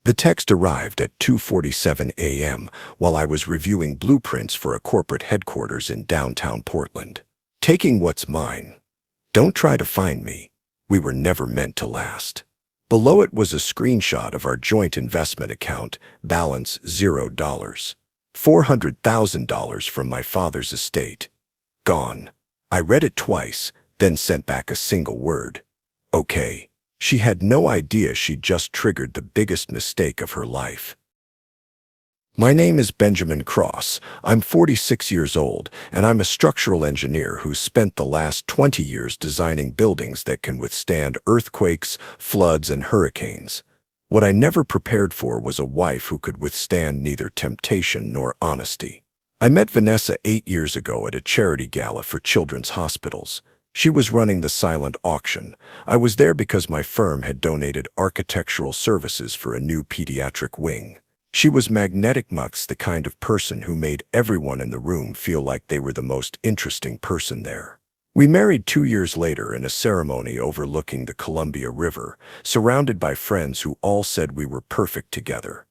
The text arrived at 2:47 a.m. while I was reviewing blueprints for a corporate headquarters in downtown Portland. Taking what's mine. Don't try to find me. We were never meant to last. Below it was a screenshot of our joint investment account, balance $0. $400,000 from my father's estate. Gone. I read it twice, then sent back a single word. Okay. She had no idea she'd just triggered the biggest mistake of her life. My name is Benjamin Cross. I'm 46 years old, and I'm a structural engineer who's spent the last 20 years designing buildings that can withstand earthquakes, floods, and hurricanes. What I never prepared for was a wife who could withstand neither temptation nor honesty. I met Vanessa 8 years ago at a charity gala for children's hospitals. She was running the silent auction. I was there because my firm had donated architectural services for a new pediatric wing. She was magnetic mux, the kind of person who made everyone in the room feel like they were the most interesting person there. We married 2 years later in a ceremony overlooking the Columbia River, surrounded by friends who all said we were perfect together.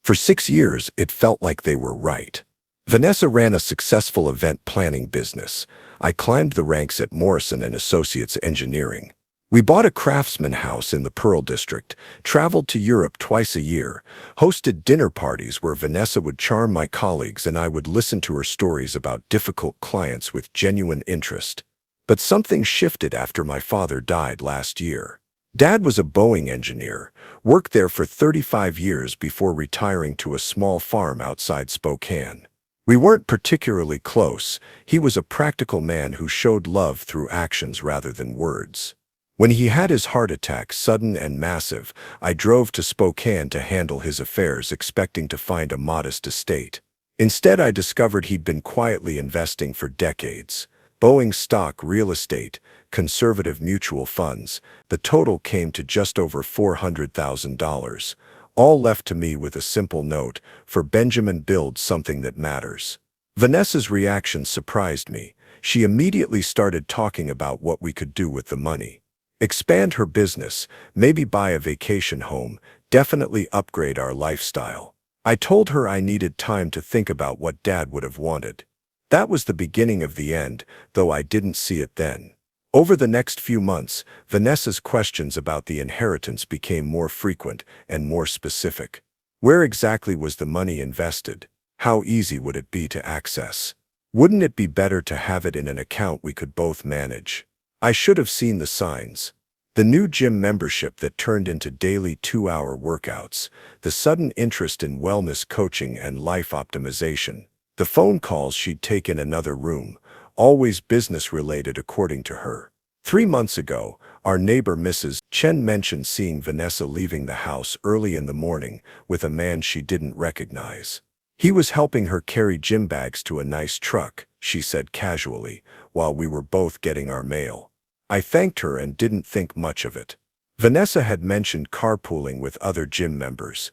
For 6 years, it felt like they were right. Vanessa ran a successful event planning business. I climbed the ranks at Morrison & Associates Engineering. We bought a craftsman house in the Pearl District, traveled to Europe twice a year, hosted dinner parties where Vanessa would charm my colleagues and I would listen to her stories about difficult clients with genuine interest. But something shifted after my father died last year. Dad was a Boeing engineer, worked there for 35 years before retiring to a small farm outside Spokane. We weren't particularly close. He was a practical man who showed love through actions rather than words. When he had his heart attack, sudden and massive, I drove to Spokane to handle his affairs, expecting to find a modest estate. Instead, I discovered he'd been quietly investing for decades. Boeing stock, real estate, conservative mutual funds. The total came to just over $400,000. All left to me with a simple note: for Benjamin, build something that matters. Vanessa's reaction surprised me. She immediately started talking about what we could do with the money. Expand her business, maybe buy a vacation home, definitely upgrade our lifestyle. I told her I needed time to think about what Dad would have wanted. That was the beginning of the end, though I didn't see it then. Over the next few months, Vanessa's questions about the inheritance became more frequent and more specific. Where exactly was the money invested? How easy would it be to access? Wouldn't it be better to have it in an account we could both manage? I should have seen the signs. The new gym membership that turned into daily 2-hour workouts, the sudden interest in wellness coaching and life optimization, the phone calls she'd take in another room, always business-related according to her. 3 months ago, our neighbor Mrs. Chen mentioned seeing Vanessa leaving the house early in the morning with a man she didn't recognize. He was helping her carry gym bags to a nice truck, she said casually, while we were both getting our mail. I thanked her and didn't think much of it. Vanessa had mentioned carpooling with other gym members.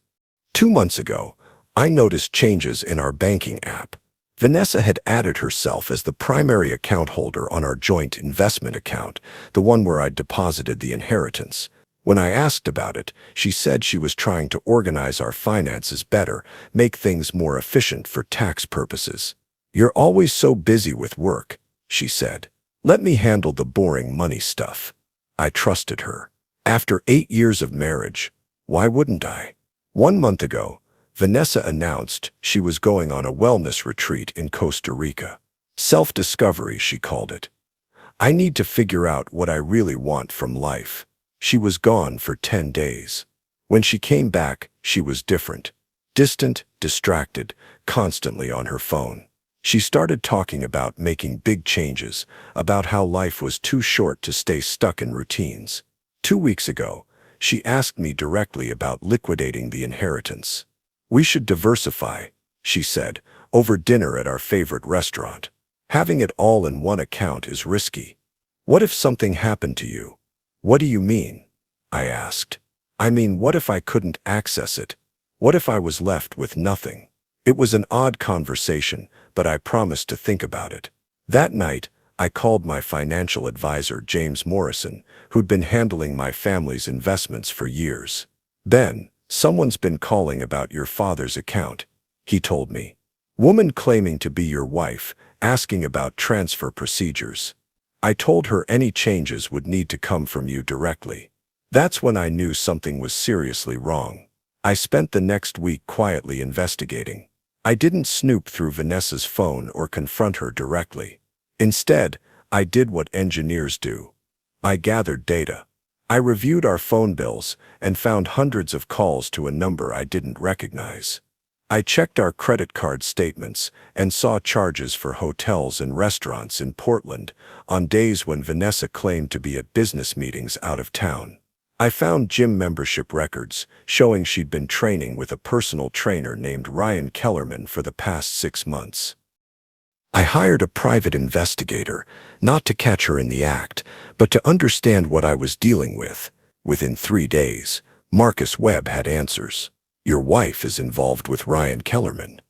2 months ago, I noticed changes in our banking app. Vanessa had added herself as the primary account holder on our joint investment account, the one where I'd deposited the inheritance. When I asked about it, she said she was trying to organize our finances better, make things more efficient for tax purposes. "You're always so busy with work," she said. "Let me handle the boring money stuff." I trusted her. After 8 years of marriage, why wouldn't I? 1 month ago, Vanessa announced she was going on a wellness retreat in Costa Rica. Self-discovery, she called it. I need to figure out what I really want from life. She was gone for 10 days. When she came back, she was different. Distant, distracted, constantly on her phone. She started talking about making big changes, about how life was too short to stay stuck in routines. 2 weeks ago, she asked me directly about liquidating the inheritance. "We should diversify," she said, over dinner at our favorite restaurant. "Having it all in one account is risky." "What if something happened to you?" "What do you mean?" I asked. "I mean, what if I couldn't access it? What if I was left with nothing?" It was an odd conversation, but I promised to think about it. That night, I called my financial advisor, James Morrison, who'd been handling my family's investments for years. "Ben," Someone's been calling about your father's account, he told me. Woman claiming to be your wife, asking about transfer procedures. I told her any changes would need to come from you directly. That's when I knew something was seriously wrong. I spent the next week quietly investigating. I didn't snoop through Vanessa's phone or confront her directly. Instead, I did what engineers do. I gathered data. I reviewed our phone bills and found hundreds of calls to a number I didn't recognize. I checked our credit card statements and saw charges for hotels and restaurants in Portland on days when Vanessa claimed to be at business meetings out of town. I found gym membership records showing she'd been training with a personal trainer named Ryan Kellerman for the past 6 months. I hired a private investigator, not to catch her in the act, but to understand what I was dealing with. Within 3 days, Marcus Webb had answers. Your wife is involved with Ryan Kellerman.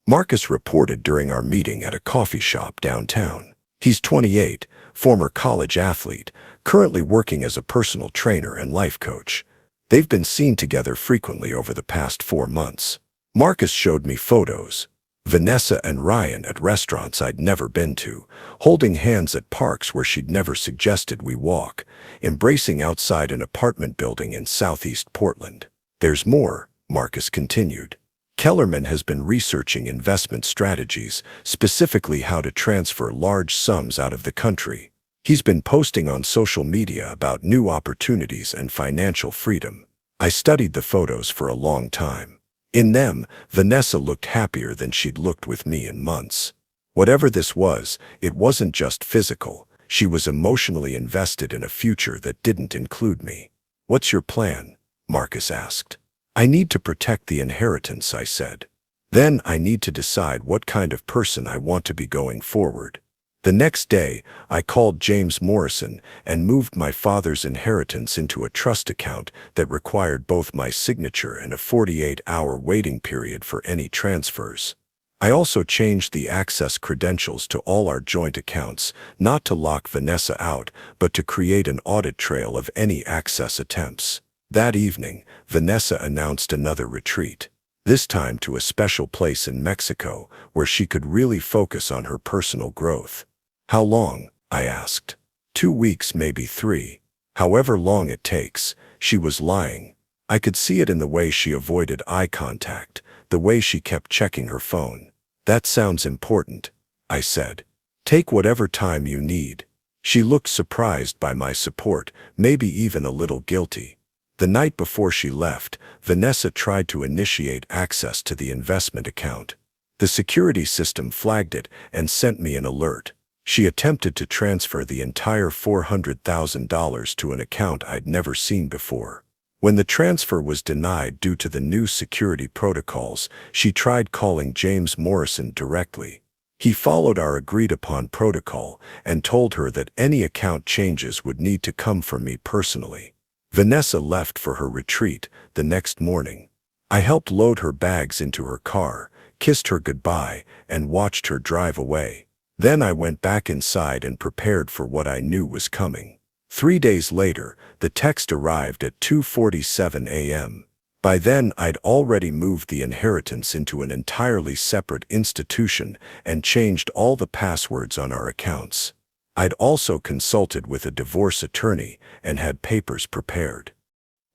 Marcus reported during our meeting at a coffee shop downtown. He's 28, former college athlete, currently working as a personal trainer and life coach. They've been seen together frequently over the past 4 months. Marcus showed me photos. Vanessa and Ryan at restaurants I'd never been to, holding hands at parks where she'd never suggested we walk, embracing outside an apartment building in southeast Portland. There's more, Marcus continued. Kellerman has been researching investment strategies, specifically how to transfer large sums out of the country. He's been posting on social media about new opportunities and financial freedom. I studied the photos for a long time. In them, Vanessa looked happier than she'd looked with me in months. Whatever this was, it wasn't just physical. She was emotionally invested in a future that didn't include me. What's your plan? Marcus asked. I need to protect the inheritance, I said. Then I need to decide what kind of person I want to be going forward. The next day, I called James Morrison and moved my father's inheritance into a trust account that required both my signature and a 48-hour waiting period for any transfers. I also changed the access credentials to all our joint accounts, not to lock Vanessa out, but to create an audit trail of any access attempts. That evening, Vanessa announced another retreat, this time to a special place in Mexico where she could really focus on her personal growth. How long? I asked. 2 weeks, maybe 3. However long it takes, she was lying. I could see it in the way she avoided eye contact, the way she kept checking her phone. That sounds important, I said. Take whatever time you need. She looked surprised by my support, maybe even a little guilty. The night before she left, Vanessa tried to initiate access to the investment account. The security system flagged it and sent me an alert. She attempted to transfer the entire $400,000 to an account I'd never seen before. When the transfer was denied due to the new security protocols, she tried calling James Morrison directly. He followed our agreed-upon protocol and told her that any account changes would need to come from me personally. Vanessa left for her retreat the next morning. I helped load her bags into her car, kissed her goodbye, and watched her drive away. Then I went back inside and prepared for what I knew was coming. 3 days later, the text arrived at 2:47 a.m. By then, I'd already moved the inheritance into an entirely separate institution and changed all the passwords on our accounts. I'd also consulted with a divorce attorney and had papers prepared.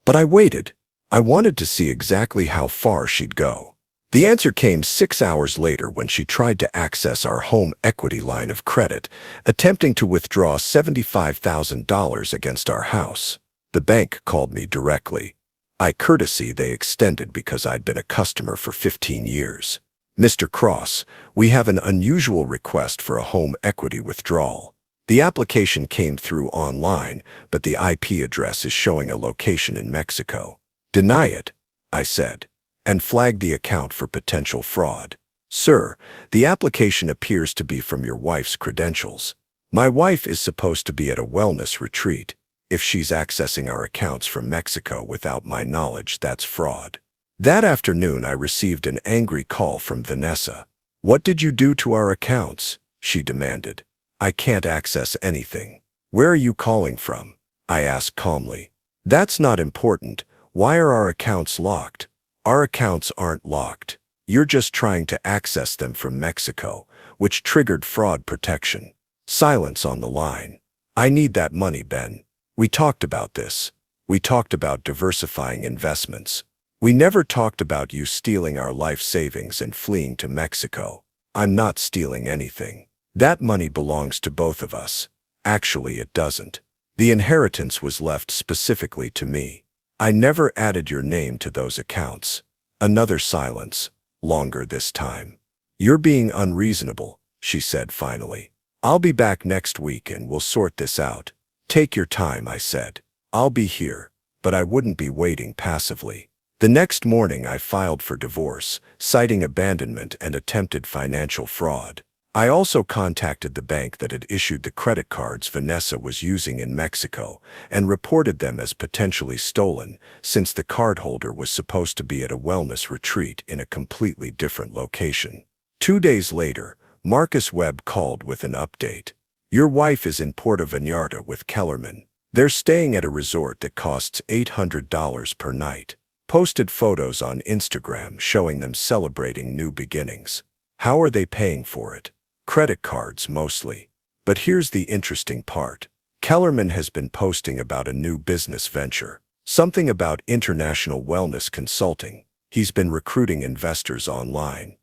But I waited. I wanted to see exactly how far she'd go. The answer came 6 hours later when she tried to access our home equity line of credit, attempting to withdraw $75,000 against our house. The bank called me directly. A courtesy they extended because I'd been a customer for 15 years. Mr. Cross, we have an unusual request for a home equity withdrawal. The application came through online, but the IP address is showing a location in Mexico. Deny it, I said, and flagged the account for potential fraud. Sir, the application appears to be from your wife's credentials. My wife is supposed to be at a wellness retreat. If she's accessing our accounts from Mexico without my knowledge, that's fraud. That afternoon, I received an angry call from Vanessa. What did you do to our accounts? She demanded. I can't access anything. Where are you calling from? I asked calmly. That's not important. Why are our accounts locked? Our accounts aren't locked. You're just trying to access them from Mexico, which triggered fraud protection. Silence on the line. I need that money, Ben. We talked about this. We talked about diversifying investments. We never talked about you stealing our life savings and fleeing to Mexico. I'm not stealing anything. That money belongs to both of us. Actually, it doesn't. The inheritance was left specifically to me. I never added your name to those accounts. Another silence, longer this time. You're being unreasonable, she said finally. I'll be back next week and we'll sort this out. Take your time, I said. I'll be here, but I wouldn't be waiting passively. The next morning I filed for divorce, citing abandonment and attempted financial fraud. I also contacted the bank that had issued the credit cards Vanessa was using in Mexico and reported them as potentially stolen, since the cardholder was supposed to be at a wellness retreat in a completely different location. 2 days later, Marcus Webb called with an update. Your wife is in Puerto Vallarta with Kellerman. They're staying at a resort that costs $800 per night. Posted photos on Instagram showing them celebrating new beginnings. How are they paying for it? Credit cards mostly. But here's the interesting part. Kellerman has been posting about a new business venture. Something about international wellness consulting. He's been recruiting investors online.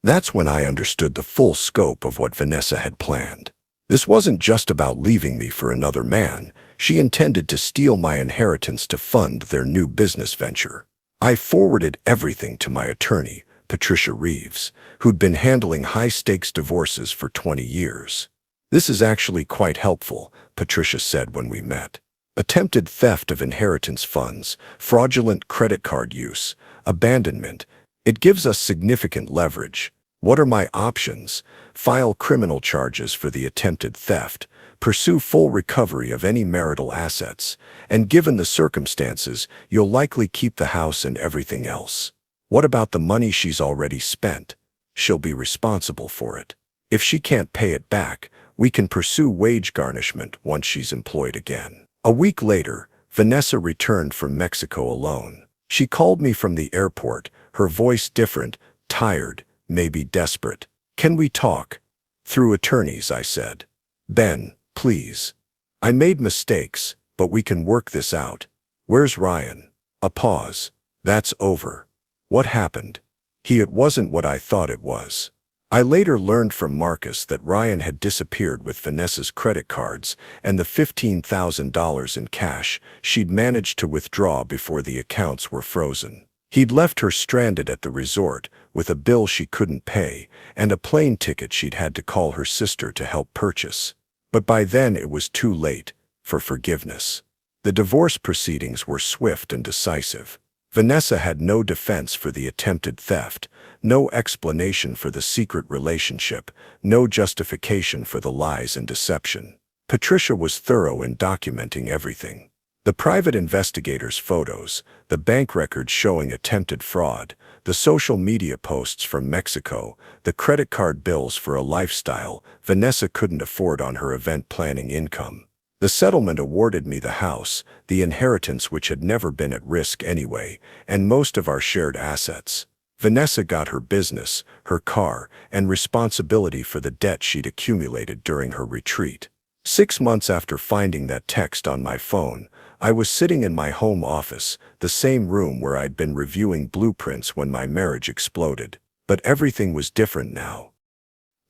That's when I understood the full scope of what Vanessa had planned. This wasn't just about leaving me for another man. She intended to steal my inheritance to fund their new business venture. I forwarded everything to my attorney, Patricia Reeves, who'd been handling high-stakes divorces for 20 years. This is actually quite helpful, Patricia said when we met. Attempted theft of inheritance funds, fraudulent credit card use, abandonment. It gives us significant leverage. What are my options? File criminal charges for the attempted theft, pursue full recovery of any marital assets, and given the circumstances, you'll likely keep the house and everything else. What about the money she's already spent? She'll be responsible for it. If she can't pay it back, we can pursue wage garnishment once she's employed again. A week later, Vanessa returned from Mexico alone. She called me from the airport, her voice different, tired, maybe desperate. Can we talk? Through attorneys, I said. Ben, please. I made mistakes, but we can work this out. Where's Ryan? A pause. That's over. What happened? It wasn't what I thought it was. I later learned from Marcus that Ryan had disappeared with Vanessa's credit cards and the $15,000 in cash she'd managed to withdraw before the accounts were frozen. He'd left her stranded at the resort with a bill she couldn't pay and a plane ticket she'd had to call her sister to help purchase. But by then it was too late for forgiveness. The divorce proceedings were swift and decisive. Vanessa had no defense for the attempted theft, no explanation for the secret relationship, no justification for the lies and deception. Patricia was thorough in documenting everything. The private investigator's photos, the bank records showing attempted fraud, the social media posts from Mexico, the credit card bills for a lifestyle Vanessa couldn't afford on her event planning income. The settlement awarded me the house, the inheritance which had never been at risk anyway, and most of our shared assets. Vanessa got her business, her car, and responsibility for the debt she'd accumulated during her retreat. 6 months after finding that text on my phone, I was sitting in my home office, the same room where I'd been reviewing blueprints when my marriage exploded. But everything was different now.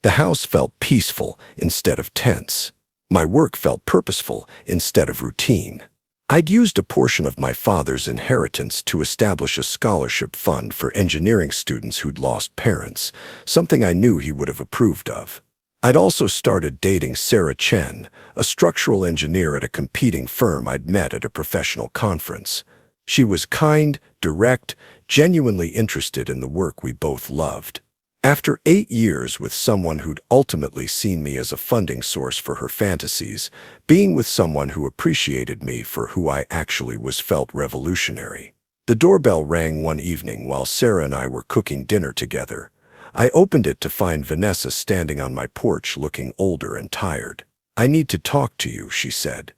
The house felt peaceful instead of tense. My work felt purposeful instead of routine. I'd used a portion of my father's inheritance to establish a scholarship fund for engineering students who'd lost parents, something I knew he would have approved of. I'd also started dating Sarah Chen, a structural engineer at a competing firm I'd met at a professional conference. She was kind, direct, genuinely interested in the work we both loved. After 8 years with someone who'd ultimately seen me as a funding source for her fantasies, being with someone who appreciated me for who I actually was felt revolutionary. The doorbell rang one evening while Sarah and I were cooking dinner together. I opened it to find Vanessa standing on my porch looking older and tired. "I need to talk to you," she said.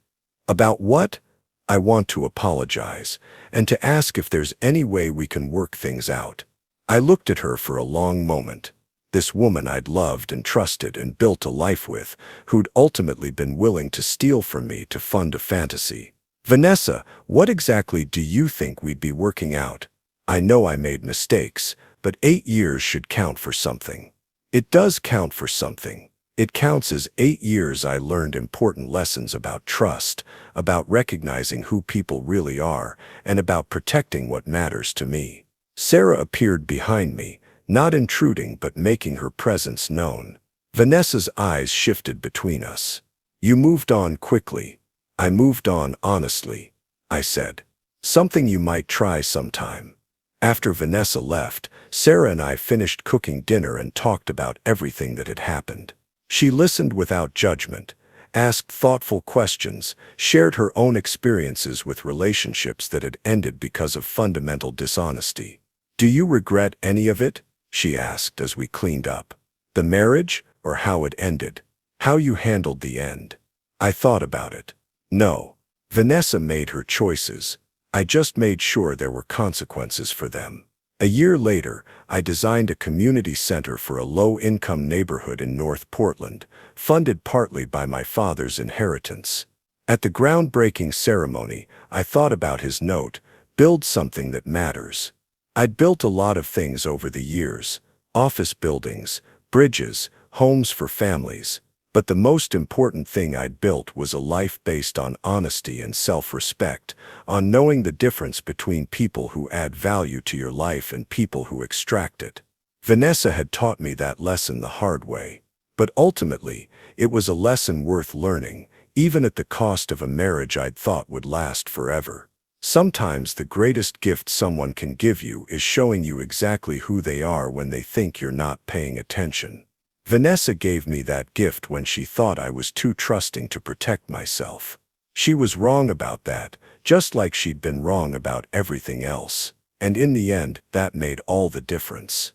"About what?" I want to apologize and to ask if there's any way we can work things out." I looked at her for a long moment. This woman I'd loved and trusted and built a life with, who'd ultimately been willing to steal from me to fund a fantasy. "Vanessa, what exactly do you think we'd be working out? I know I made mistakes, but 8 years should count for something." "It does count for something. It counts as 8 years I learned important lessons about trust, about recognizing who people really are, and about protecting what matters to me." Sarah appeared behind me, not intruding but making her presence known. Vanessa's eyes shifted between us. "You moved on quickly." "I moved on honestly," I said. "Something you might try sometime." After Vanessa left, Sarah and I finished cooking dinner and talked about everything that had happened. She listened without judgment, asked thoughtful questions, shared her own experiences with relationships that had ended because of fundamental dishonesty. "Do you regret any of it?" she asked as we cleaned up. "The marriage, or how it ended? How you handled the end?" I thought about it. No. Vanessa made her choices. I just made sure there were consequences for them. A year later, I designed a community center for a low-income neighborhood in North Portland, funded partly by my father's inheritance. At the groundbreaking ceremony, I thought about his note, "Build something that matters." I'd built a lot of things over the years: office buildings, bridges, homes for families. But the most important thing I'd built was a life based on honesty and self-respect, on knowing the difference between people who add value to your life and people who extract it. Vanessa had taught me that lesson the hard way. But ultimately, it was a lesson worth learning, even at the cost of a marriage I'd thought would last forever. Sometimes the greatest gift someone can give you is showing you exactly who they are when they think you're not paying attention. Vanessa gave me that gift when she thought I was too trusting to protect myself. She was wrong about that, just like she'd been wrong about everything else. And in the end, that made all the difference.